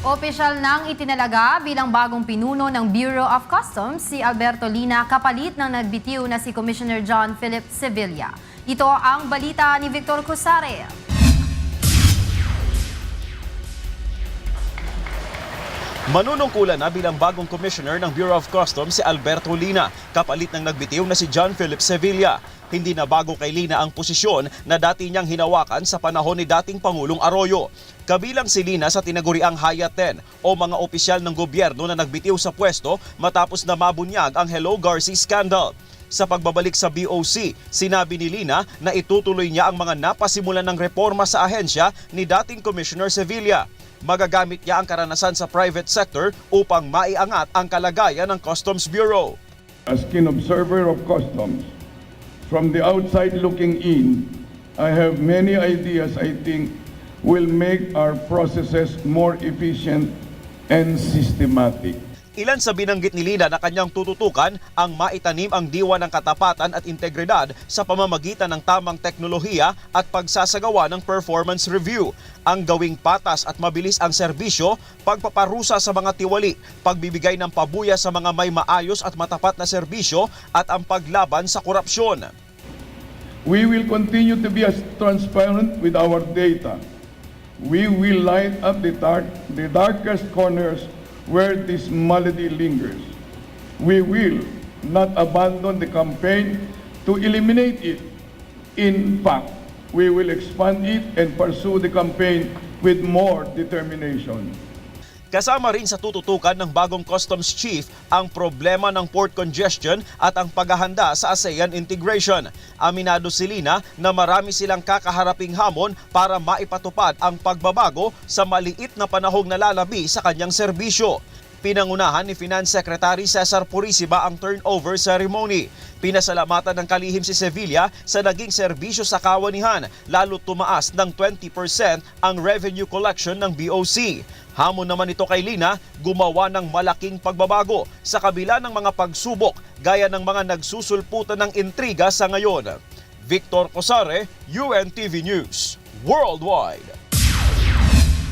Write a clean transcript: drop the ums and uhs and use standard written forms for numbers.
Opisyal nang itinalaga bilang bagong pinuno ng Bureau of Customs si Alberto Lina kapalit ng nagbitiw na si Commissioner John Philip Sevilla. Ito ang balita ni Victor Cusare. Manunungkulan na bilang bagong commissioner ng Bureau of Customs si Alberto Lina, kapalit ng nagbitiw na si John Philip Sevilla. Hindi na bago kay Lina ang posisyon na dati niyang hinawakan sa panahon ni dating Pangulong Arroyo. Kabilang si Lina sa tinaguriang Hayat 10 o mga opisyal ng gobyerno na nagbitiw sa pwesto matapos na mabunyag ang Hello Garci scandal. Sa pagbabalik sa BOC, sinabi ni Lina na itutuloy niya ang mga napasimulan ng reforma sa ahensya ni dating Commissioner Sevilla. Magagamit niya ang karanasan sa private sector upang maiangat ang kalagayan ng Customs Bureau. As keen observer of customs, from the outside looking in, I have many ideas I think will make our processes more efficient and systematic. Ilan sa binanggit ni Lina na kanyang tututukan ang maitanim ang diwa ng katapatan at integridad sa pamamagitan ng tamang teknolohiya at pagsasagawa ng performance review. Ang gawing patas at mabilis ang serbisyo, pagpaparusa sa mga tiwali, pagbibigay ng pabuya sa mga may maayos at matapat na serbisyo at ang paglaban sa korupsyon. We will continue to be as transparent with our data. We will light up the darkest corners where this malady lingers. We will not abandon the campaign to eliminate it. In fact, we will expand it and pursue the campaign with more determination. Kasama rin sa tututukan ng bagong customs chief ang problema ng port congestion at ang paghahanda sa ASEAN integration. Aminado si Lina na marami silang kakaharaping hamon para maipatupad ang pagbabago sa maliit na panahong nalalabi sa kanyang serbisyo. Pinangunahan ni Finance Secretary Cesar Purisima ang turnover ceremony. Pinasalamatan ng kalihim si Sevilla sa naging serbisyo sa kawanihan, lalo tumaas ng 20% ang revenue collection ng BOC. Hamon naman ito kay Lina, gumawa ng malaking pagbabago sa kabila ng mga pagsubok gaya ng mga nagsusulputan ng intriga sa ngayon. Victor Cosare, UNTV News, Worldwide.